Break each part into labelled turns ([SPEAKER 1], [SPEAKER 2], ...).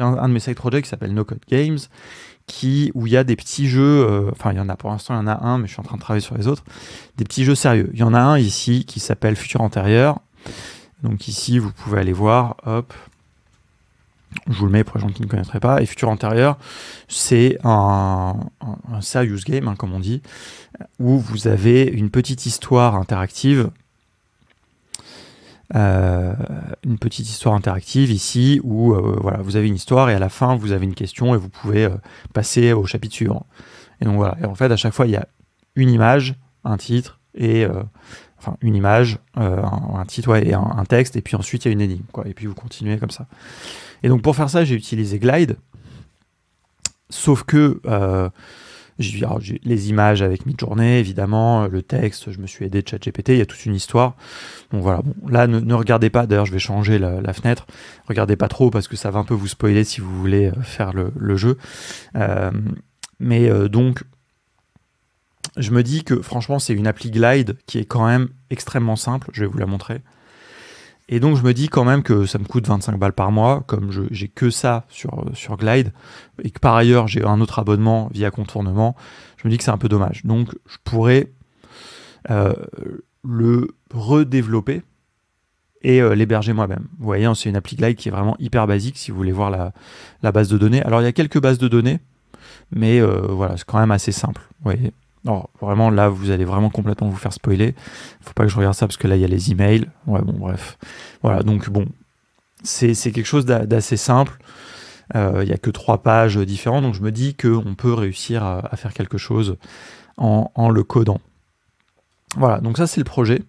[SPEAKER 1] un de mes side projects qui s'appelle No Code Games, où il y a des petits jeux, enfin il y en a pour l'instant, il y en a un, mais je suis en train de travailler sur les autres, des petits jeux sérieux. Il y en a un ici qui s'appelle Futur Antérieur. Donc ici, vous pouvez aller voir, hop, je vous le mets pour les gens qui ne connaîtraient pas. Et Futur Antérieur, c'est un serious game, hein, comme on dit, où vous avez une petite histoire interactive. Ici où voilà, vous avez une histoire et à la fin vous avez une question et vous pouvez passer au chapitre suivant. Et donc voilà, et en fait à chaque fois il y a une image, un titre et enfin une image, un titre et un texte, et puis ensuite il y a une énigme, quoi, et puis vous continuez comme ça. Et donc pour faire ça j'ai utilisé Glide, sauf que j'ai les images avec Midjourney, évidemment, le texte, je me suis aidé de ChatGPT, il y a toute une histoire. Donc voilà, bon, là, ne regardez pas, d'ailleurs, je vais changer la fenêtre. Regardez pas trop parce que ça va un peu vous spoiler si vous voulez faire le jeu. Donc, je me dis que franchement, c'est une appli Glide qui est quand même extrêmement simple. Je vais vous la montrer. Et donc, je me dis quand même que ça me coûte 25 balles par mois, comme j'ai que ça sur Glide, et que par ailleurs, j'ai un autre abonnement via contournement. Je me dis que c'est un peu dommage. Donc, je pourrais le redévelopper et l'héberger moi-même. Vous voyez, c'est une appli Glide qui est vraiment hyper basique si vous voulez voir la base de données. Alors, il y a quelques bases de données, mais voilà, c'est quand même assez simple. Vous voyez. Alors, vraiment, là, vous allez vraiment complètement vous faire spoiler. Faut pas que je regarde ça parce que là, il y a les emails. Ouais, bon, bref. Voilà, donc bon, c'est quelque chose d'assez simple. Il n'y a que 3 pages différentes, donc je me dis qu'on peut réussir à faire quelque chose en le codant. Voilà, donc ça, c'est le projet.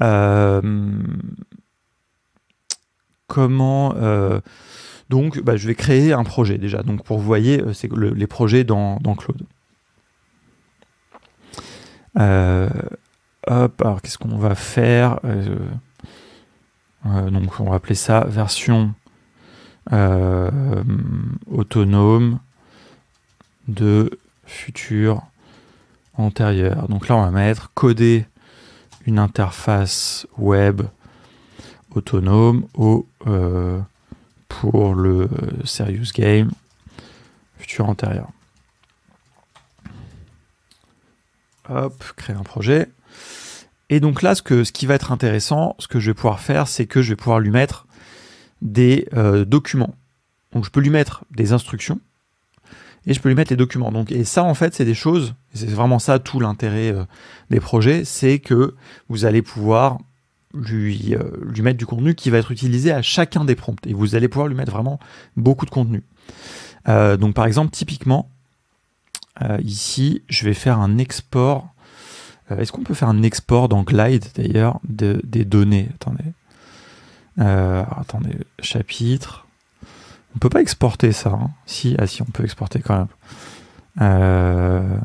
[SPEAKER 1] Donc, je vais créer un projet déjà. Donc, pour vous voyez, c'est les projets dans Claude. Alors qu'est-ce qu'on va faire, donc on va appeler ça version autonome de Futur Antérieur. Donc là on va mettre coder une interface web autonome pour le serious game Futur Antérieur. Hop, créer un projet. Et donc là, ce qui va être intéressant, ce que je vais pouvoir faire, c'est que je vais pouvoir lui mettre des documents. Donc je peux lui mettre des instructions et je peux lui mettre les documents. Donc, et ça, en fait, c'est des choses, c'est vraiment ça tout l'intérêt des projets, c'est que vous allez pouvoir lui mettre du contenu qui va être utilisé à chacun des prompts. Et vous allez pouvoir lui mettre vraiment beaucoup de contenu. Donc par exemple, typiquement, ici, je vais faire un export. Est-ce qu'on peut faire un export dans Glide, d'ailleurs, des données? Attendez, chapitre. On peut pas exporter ça. Hein. Si, on peut exporter quand même.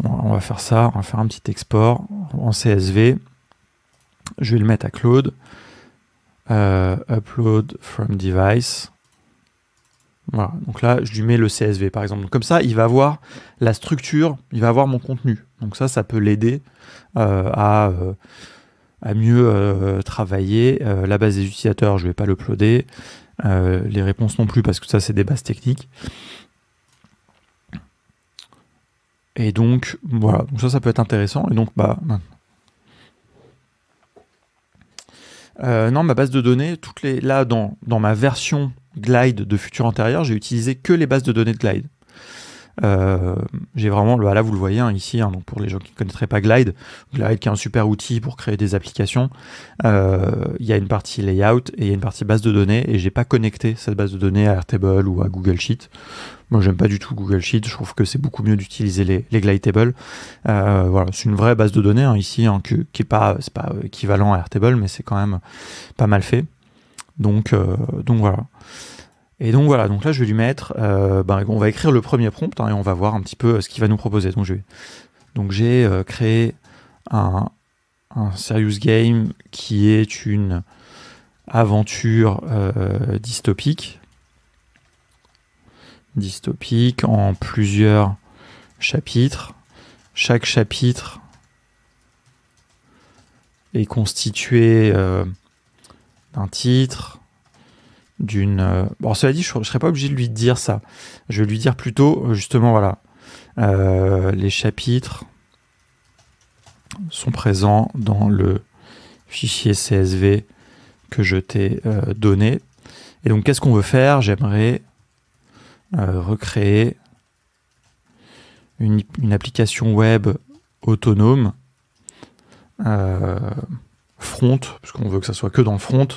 [SPEAKER 1] On va faire ça. On va faire un petit export en CSV. Je vais le mettre à Claude. Upload from device. Voilà, donc là, je lui mets le CSV, par exemple. Donc, comme ça, il va avoir la structure, il va avoir mon contenu. Donc ça peut l'aider à mieux travailler. La base des utilisateurs, je ne vais pas l'uploader. Les réponses non plus, parce que ça, c'est des bases techniques. Et donc, voilà. Donc ça peut être intéressant. Et donc, non, ma base de données, là, dans ma version Glide de Futur Antérieur, j'ai utilisé que les bases de données de Glide. J'ai vraiment, là vous le voyez hein, ici, hein, donc pour les gens qui ne connaîtraient pas Glide qui est un super outil pour créer des applications, il y a une partie layout et il y a une partie base de données, et j'ai pas connecté cette base de données à Airtable ou à Google Sheet. Moi j'aime pas du tout Google Sheet, je trouve que c'est beaucoup mieux d'utiliser les Glide Tables. Voilà, c'est une vraie base de données hein, ici, hein, qui est pas, c'est pas équivalent à Airtable, mais c'est quand même pas mal fait. Donc voilà. Et donc voilà, donc là je vais lui mettre, on va écrire le premier prompt hein, et on va voir un petit peu ce qu'il va nous proposer. Donc j'ai créé un serious game qui est une aventure dystopique en plusieurs chapitres. Chaque chapitre est constitué d'un titre, Bon, cela dit, je ne serais pas obligé de lui dire ça. Je vais lui dire plutôt, justement, voilà, les chapitres sont présents dans le fichier CSV que je t'ai donné. Et donc, qu'est-ce qu'on veut faire? J'aimerais recréer une application web autonome front, parce qu'on veut que ça soit que dans le front,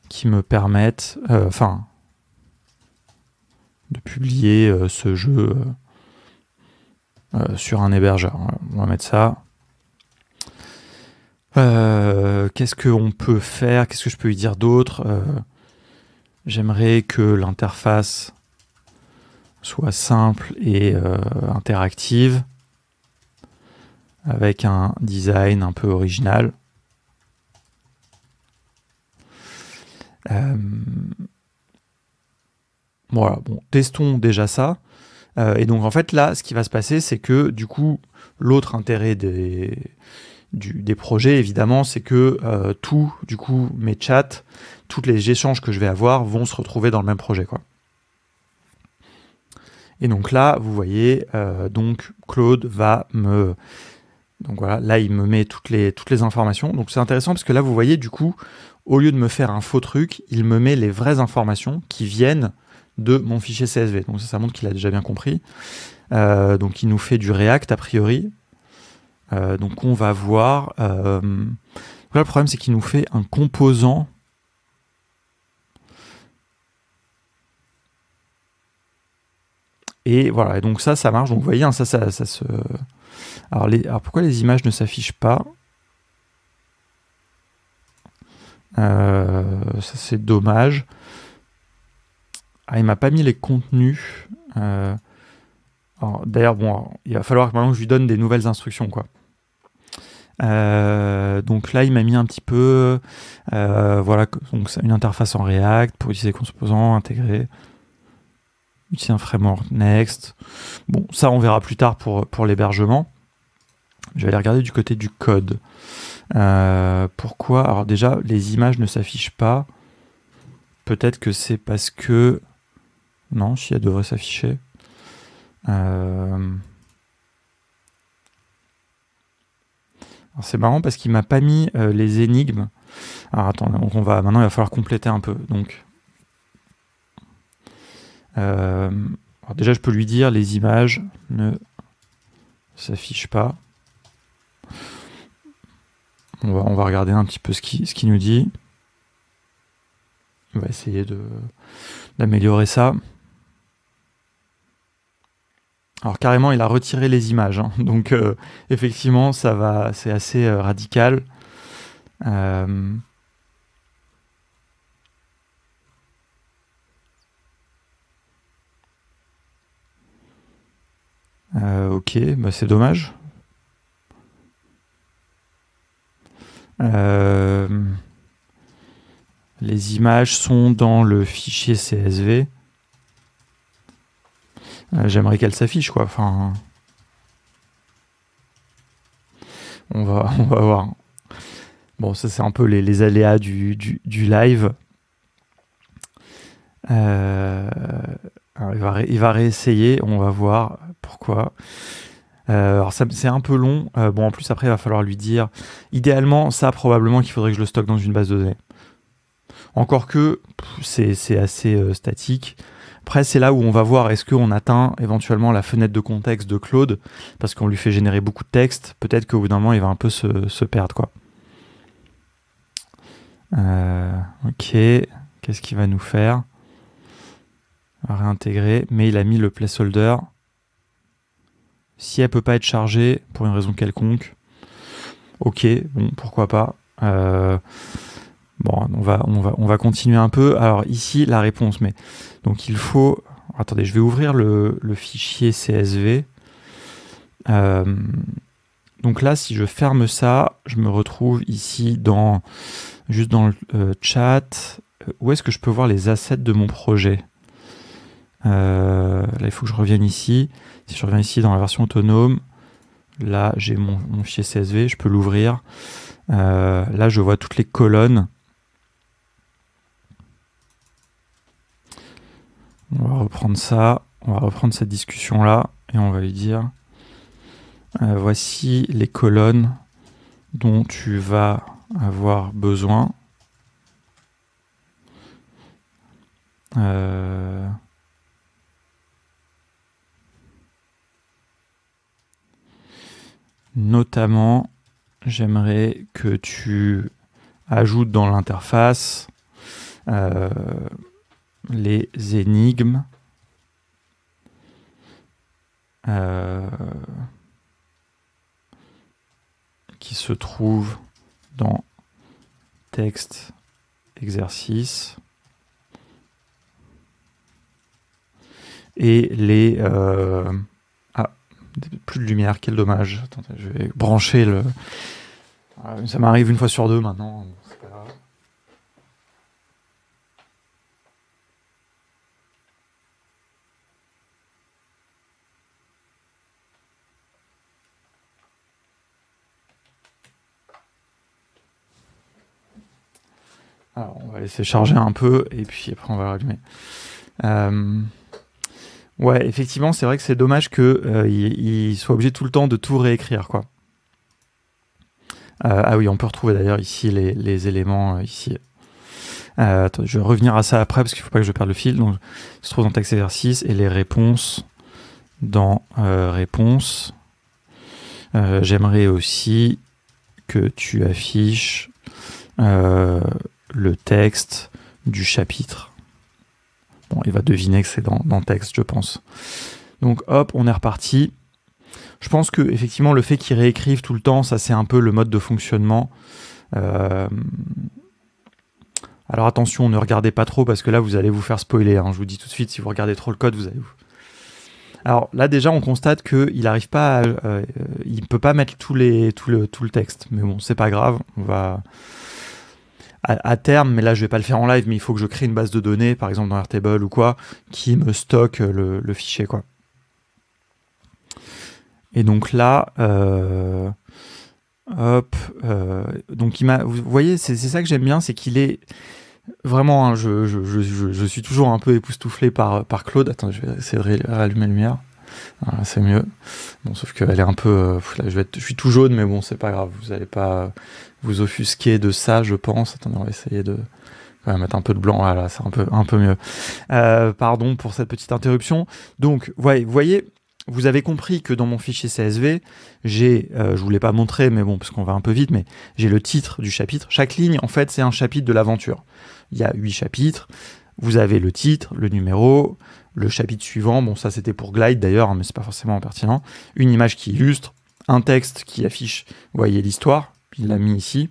[SPEAKER 1] qui me permette de publier ce jeu sur un hébergeur. On va mettre ça. Qu'est-ce qu'on peut faire? Qu'est-ce que je peux lui dire d'autre? J'aimerais que l'interface soit simple et interactive, avec un design un peu original. Voilà, bon, testons déjà ça. Et donc en fait là, ce qui va se passer, c'est que du coup, l'autre intérêt des projets, évidemment, c'est que du coup, mes chats, tous les échanges que je vais avoir vont se retrouver dans le même projet, quoi. Et donc là, vous voyez, donc Claude va me... Donc voilà, là, il me met toutes les informations. Donc c'est intéressant parce que là, vous voyez, du coup, au lieu de me faire un faux truc, il me met les vraies informations qui viennent de mon fichier CSV. Donc ça montre qu'il a déjà bien compris. Donc il nous fait du React, a priori. Donc on va voir... Là, le problème, c'est qu'il nous fait un composant... Et voilà, et donc ça marche. Donc vous voyez, hein, ça se... Alors pourquoi les images ne s'affichent pas? Ça c'est dommage. Il m'a pas mis les contenus. D'ailleurs, bon, il va falloir que maintenant je lui donne des nouvelles instructions, quoi. Donc là, il m'a mis un petit peu... voilà, donc une interface en React pour utiliser les composants, intégrer... Utiliser un framework Next. Bon, ça, on verra plus tard pour l'hébergement. Je vais aller regarder du côté du code. Pourquoi? Alors déjà, les images ne s'affichent pas. Peut-être que c'est parce que... Non, si, elles devraient s'afficher. C'est marrant parce qu'il m'a pas mis les énigmes. Alors attends, donc maintenant il va falloir compléter un peu. Donc... alors déjà, je peux lui dire les images ne s'affichent pas. On va regarder un petit peu ce qu'il nous dit. On va essayer d'améliorer ça. Alors carrément, il a retiré les images, hein. Donc effectivement, c'est assez radical. Ok, bah c'est dommage. Les images sont dans le fichier CSV. J'aimerais qu'elles s'affichent, quoi. Enfin, on va voir. Bon, ça c'est un peu les aléas du live. Alors, il va réessayer, on va voir pourquoi. Alors c'est un peu long. Bon, en plus après il va falloir lui dire. Idéalement, ça probablement qu'il faudrait que je le stocke dans une base de données. Encore que c'est assez statique. Après, c'est là où on va voir est-ce qu'on atteint éventuellement la fenêtre de contexte de Claude, parce qu'on lui fait générer beaucoup de texte. Peut-être qu'au bout d'un moment, il va un peu se perdre, quoi. Ok, qu'est-ce qu'il va nous faire? On va réintégrer, mais il a mis le placeholder. Si elle peut pas être chargée pour une raison quelconque, ok, bon, pourquoi pas. Bon, on va continuer un peu. Alors ici, la réponse, mais donc il faut... Attendez, je vais ouvrir le fichier CSV. Donc là, si je ferme ça, je me retrouve ici juste dans le chat. Où est-ce que je peux voir les assets de mon projet? Là, il faut que je revienne ici. Si je reviens ici dans la version autonome, là, j'ai mon fichier CSV, je peux l'ouvrir. Là, je vois toutes les colonnes. On va reprendre ça, on va reprendre cette discussion-là et on va lui dire voici les colonnes dont tu vas avoir besoin. Notamment, j'aimerais que tu ajoutes dans l'interface les énigmes qui se trouvent dans texte exercice et les plus de lumière, quel dommage. Attendez, je vais brancher le... Ça m'arrive une fois sur deux maintenant. C'est pas grave. Alors, on va laisser charger un peu et puis après on va rallumer. Ouais, effectivement, c'est vrai que c'est dommage qu'il soit obligé tout le temps de tout réécrire, quoi. Ah oui, on peut retrouver d'ailleurs ici les éléments ici. Attends, je vais revenir à ça après parce qu'il ne faut pas que je perde le fil. Donc, il se trouve dans texte exercice et les réponses dans réponses. J'aimerais aussi que tu affiches le texte du chapitre. Bon, il va deviner que c'est dans texte, je pense. Donc, hop, on est reparti. Je pense que effectivement, le fait qu'il réécrive tout le temps, ça, c'est un peu le mode de fonctionnement. Alors, attention, ne regardez pas trop, parce que là, vous allez vous faire spoiler. Hein. Je vous dis tout de suite, si vous regardez trop le code, vous allez vous... Alors, là, déjà, on constate qu'il n'arrive pas il ne peut pas mettre tout le texte. Mais bon, c'est pas grave. On va... À terme, mais là je vais pas le faire en live, mais il faut que je crée une base de données, par exemple dans Airtable ou quoi, qui me stocke le fichier, quoi. Et donc là, donc vous voyez, c'est ça que j'aime bien, c'est qu'il est vraiment, hein, je suis toujours un peu époustouflé par Claude. Attends, je vais essayer de rallumer la lumière. Voilà, c'est mieux. Bon, sauf qu'elle est un peu... là, je suis tout jaune, mais bon, c'est pas grave. Vous n'allez pas vous offusquer de ça, je pense. Attendez, on va essayer de mettre un peu de blanc. Voilà, c'est un peu mieux. Pardon pour cette petite interruption. Donc, vous voyez, vous avez compris que dans mon fichier CSV, j'ai, je vous l'ai pas montré, mais bon, parce qu'on va un peu vite, mais j'ai le titre du chapitre. Chaque ligne, en fait, c'est un chapitre de l'aventure. Il y a 8 chapitres. Vous avez le titre, le numéro, le chapitre suivant, bon ça c'était pour Glide d'ailleurs, hein, mais c'est pas forcément pertinent, une image qui illustre, un texte qui affiche, vous voyez l'histoire, il l'a mis ici,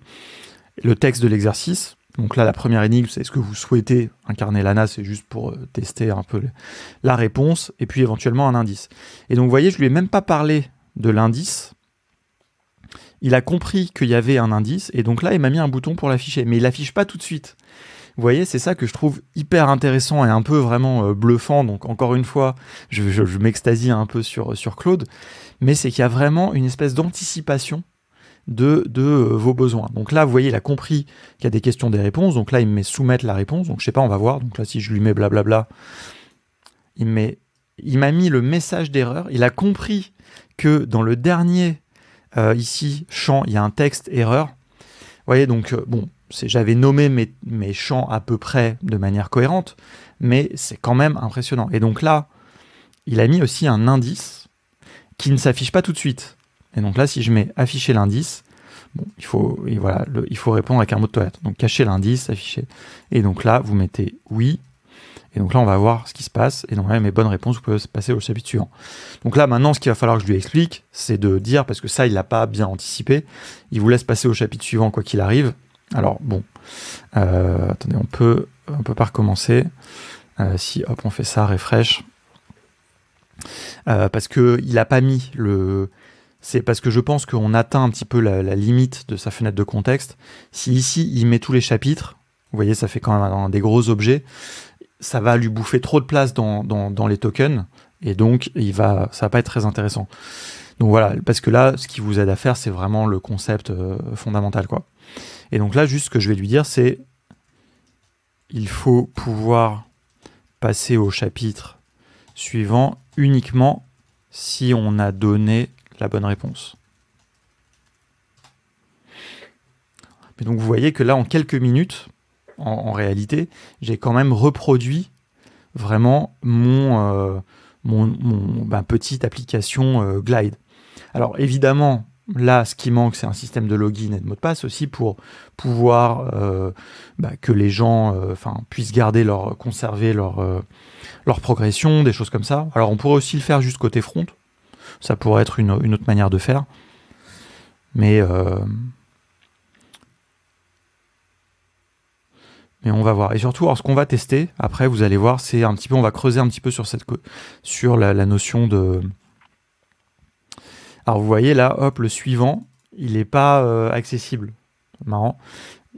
[SPEAKER 1] le texte de l'exercice, donc là la première énigme c'est est-ce que vous souhaitez incarner Lana, c'est juste pour tester un peu la réponse, et puis éventuellement un indice. Et donc vous voyez, je lui ai même pas parlé de l'indice, il a compris qu'il y avait un indice, et donc là il m'a mis un bouton pour l'afficher, mais il l'affiche pas tout de suite. Vous voyez, c'est ça que je trouve hyper intéressant et un peu vraiment bluffant. Donc encore une fois, je m'extasie un peu sur Claude, mais c'est qu'il y a vraiment une espèce d'anticipation de vos besoins. Donc là, vous voyez, il a compris qu'il y a des questions, des réponses. Donc là, il me met soumettre la réponse. Donc je sais pas, on va voir. Donc là, si je lui mets blablabla, il m'a mis le message d'erreur. Il a compris que dans le dernier, ici, champ, il y a un texte erreur. Vous voyez, donc bon... J'avais nommé mes champs à peu près de manière cohérente, mais c'est quand même impressionnant. Et donc là, il a mis aussi un indice qui ne s'affiche pas tout de suite. Et donc là, si je mets afficher l'indice, bon, il faut répondre avec un mot de toilette. Donc cacher l'indice, afficher. Et donc là, vous mettez oui. Et donc là, on va voir ce qui se passe. Et donc là, mes bonnes réponses, vous pouvez passer au chapitre suivant. Donc là, maintenant, ce qu'il va falloir que je lui explique, c'est de dire, parce que ça, il l'a pas bien anticipé, il vous laisse passer au chapitre suivant, quoi qu'il arrive. Alors bon, attendez, on peut pas recommencer. Si hop, on fait ça, refresh, parce que il a pas mis le. C'est parce que je pense qu'on atteint un petit peu la limite de sa fenêtre de contexte. Si ici il met tous les chapitres, vous voyez, ça fait quand même des gros objets. Ça va lui bouffer trop de place dans les tokens, et donc ça va pas être très intéressant. Donc voilà, parce que là, ce qui vous aide à faire, c'est vraiment le concept fondamental, quoi. Et donc là, juste ce que je vais lui dire, c'est il faut pouvoir passer au chapitre suivant uniquement si on a donné la bonne réponse. Mais donc vous voyez que là, en quelques minutes, en réalité, j'ai quand même reproduit vraiment mon petite application Glide. Alors évidemment, là, ce qui manque, c'est un système de login et de mot de passe aussi pour pouvoir que les gens puissent conserver leur progression, des choses comme ça. Alors on pourrait aussi le faire juste côté front. Ça pourrait être une autre manière de faire. Mais on va voir. Et surtout, alors, ce qu'on va tester, après, vous allez voir, c'est un petit peu, on va creuser un petit peu sur la notion de... Alors, vous voyez là, hop, le suivant, il n'est pas accessible. Marrant.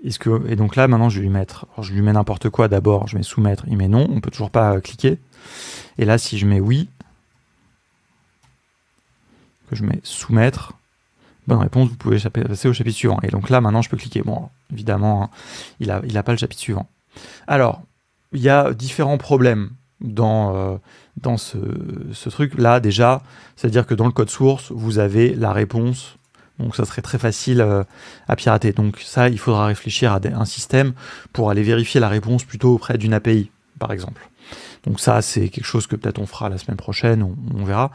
[SPEAKER 1] Et donc là, maintenant, je vais lui mettre... Alors, je lui mets n'importe quoi d'abord. Je mets soumettre, il met non. On peut toujours pas cliquer. Et là, si je mets oui, que je mets soumettre... Bonne réponse, vous pouvez passer au chapitre suivant. Et donc là, maintenant, je peux cliquer. Bon, évidemment, hein, il a pas le chapitre suivant. Alors, il y a différents problèmes dans ce truc-là. Déjà, c'est-à-dire que dans le code source, vous avez la réponse. Donc, ça serait très facile à pirater. Donc, ça, il faudra réfléchir à un système pour aller vérifier la réponse plutôt auprès d'une API, par exemple. Donc ça, c'est quelque chose que peut-être on fera la semaine prochaine, on verra.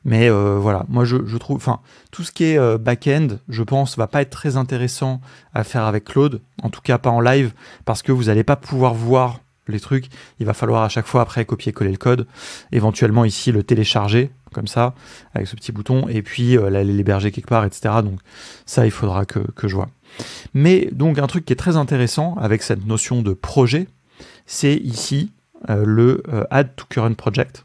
[SPEAKER 1] Mais voilà, moi je trouve, tout ce qui est back-end, je pense, va pas être très intéressant à faire avec Claude, en tout cas pas en live, parce que vous n'allez pas pouvoir voir les trucs. Il va falloir à chaque fois après copier-coller le code, éventuellement ici le télécharger, comme ça, avec ce petit bouton, et puis l'héberger quelque part, etc. Donc ça, il faudra que je vois. Mais donc un truc qui est très intéressant avec cette notion de projet, c'est ici le Add to Current Project.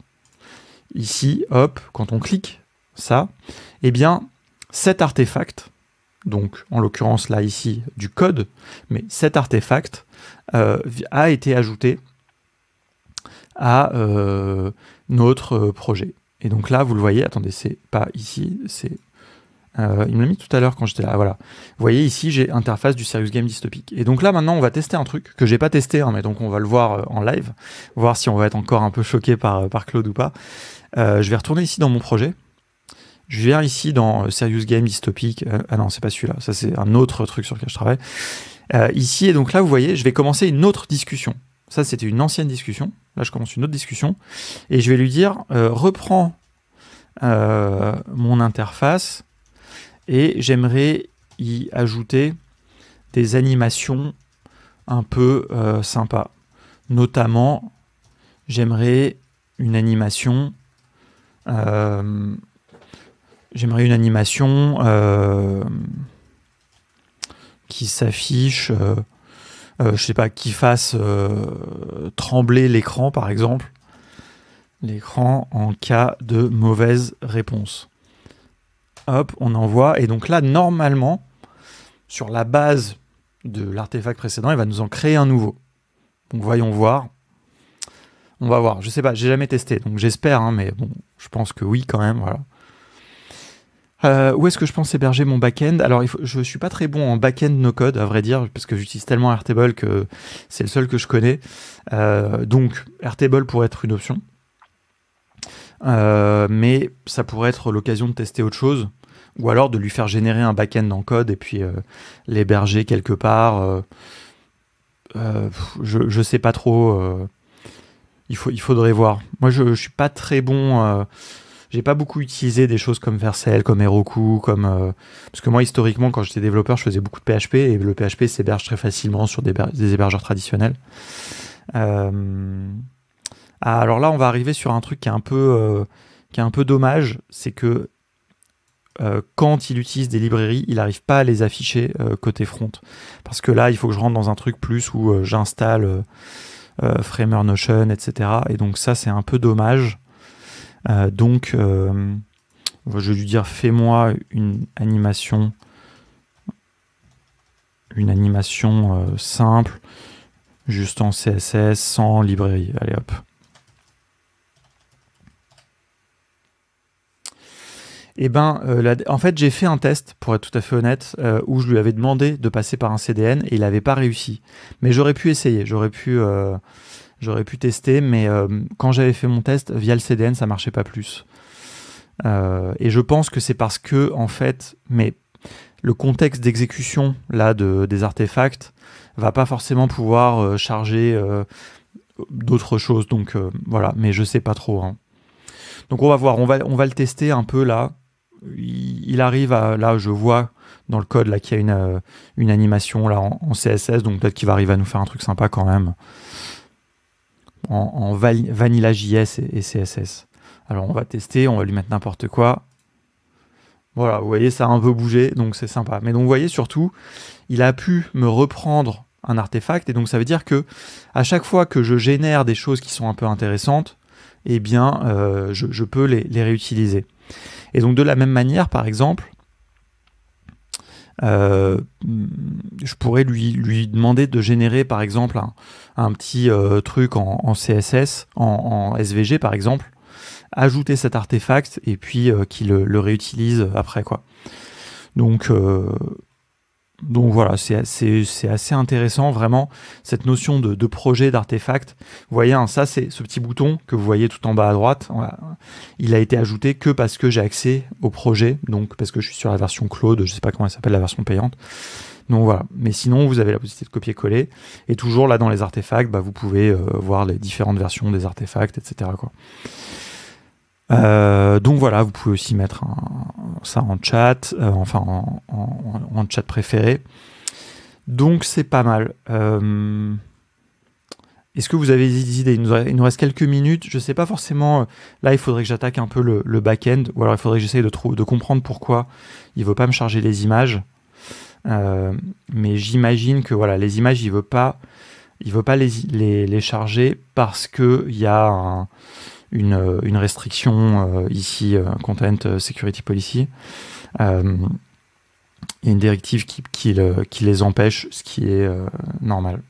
[SPEAKER 1] Ici, hop, quand on clique ça, eh bien, cet artefact, donc en l'occurrence là ici du code, mais cet artefact a été ajouté à notre projet. Et donc là, vous le voyez, attendez, c'est pas ici, c'est... il me l'a mis tout à l'heure quand j'étais là, voilà. Vous voyez ici, j'ai interface du Serious Game dystopique. Et donc là, maintenant, on va tester un truc que j'ai pas testé, hein, mais donc on va le voir en live, voir si on va être encore un peu choqué par Claude ou pas. Je vais retourner ici dans mon projet. Je viens ici dans Serious Game dystopique. Ah non, c'est pas celui-là, ça c'est un autre truc sur lequel je travaille. Ici, et donc là, vous voyez, je vais commencer une autre discussion. Ça, c'était une ancienne discussion. Là, je commence une autre discussion. Et je vais lui dire, reprends mon interface. Et j'aimerais y ajouter des animations un peu sympas. Notamment, j'aimerais une animation qui s'affiche, je sais pas, qui fasse trembler l'écran, par exemple. L'écran en cas de mauvaise réponse. Hop, on envoie. Et donc là, normalement, sur la base de l'artefact précédent, il va nous en créer un nouveau. Donc voyons voir. On va voir. Je sais pas, j'ai jamais testé, donc j'espère, hein, mais bon, je pense que oui quand même, voilà. Où est-ce que je pense héberger mon back-end? Alors, je suis pas très bon en back-end no-code, à vrai dire, parce que j'utilise tellement Airtable que c'est le seul que je connais. Donc, Airtable pourrait être une option. Mais ça pourrait être l'occasion de tester autre chose, ou alors de lui faire générer un back-end en code et puis l'héberger quelque part. Je sais pas trop. Il faudrait voir. Moi, je suis pas très bon. J'ai pas beaucoup utilisé des choses comme Vercel, comme Heroku, parce que moi, historiquement, quand j'étais développeur, je faisais beaucoup de PHP et le PHP s'héberge très facilement sur des hébergeurs traditionnels. Alors là, on va arriver sur un truc qui est un peu dommage, c'est que quand il utilise des librairies, il n'arrive pas à les afficher côté front. Parce que là, il faut que je rentre dans un truc plus où j'installe Framer, Notion, etc. Et donc ça, c'est un peu dommage. Donc, je vais lui dire, fais-moi une animation simple, juste en CSS, sans librairie. Allez, hop. Eh ben, en fait, j'ai fait un test, pour être tout à fait honnête, où je lui avais demandé de passer par un CDN et il n'avait pas réussi. Mais j'aurais pu essayer, j'aurais pu J'aurais pu tester, mais quand j'avais fait mon test via le CDN, ça marchait pas plus. Et je pense que c'est parce que, en fait, mais le contexte d'exécution là des artefacts va pas forcément pouvoir charger d'autres choses. Donc voilà, mais je sais pas trop. Hein. Donc on va voir, on va le tester un peu là. Il arrive à, là, je vois dans le code là qu'il y a une animation là en CSS, donc peut-être qu'il va arriver à nous faire un truc sympa quand même en Vanilla JS et CSS. Alors on va tester, on va lui mettre n'importe quoi. Voilà, vous voyez, ça a un peu bougé, donc c'est sympa. Mais donc vous voyez surtout, il a pu me reprendre un artefact, et donc ça veut dire que à chaque fois que je génère des choses qui sont un peu intéressantes, eh bien je peux les réutiliser. Et donc de la même manière, par exemple, je pourrais lui demander de générer par exemple un petit truc en CSS, en SVG par exemple, ajouter cet artefact et puis qu'il le réutilise après, quoi. Donc voilà, c'est assez intéressant vraiment cette notion de projet, d'artefact. Vous voyez, hein, ça c'est ce petit bouton que vous voyez tout en bas à droite. Voilà. Il a été ajouté que parce que j'ai accès au projet, donc parce que je suis sur la version Claude, je sais pas comment elle s'appelle, la version payante. Donc voilà, mais sinon vous avez la possibilité de copier-coller, et toujours là dans les artefacts, bah, vous pouvez voir les différentes versions des artefacts, etc., quoi. Donc voilà, vous pouvez aussi mettre ça en chat, en chat préféré. Donc c'est pas mal. Est-ce que vous avez des idées? Il nous reste quelques minutes. Je sais pas forcément. Là, il faudrait que j'attaque un peu le back-end, ou alors il faudrait que j'essaye de comprendre pourquoi il veut pas me charger les images. Mais j'imagine que voilà, les images, il veut pas les charger parce que il y a une restriction ici, Content Security Policy. Il y a une directive qui les empêche, ce qui est normal.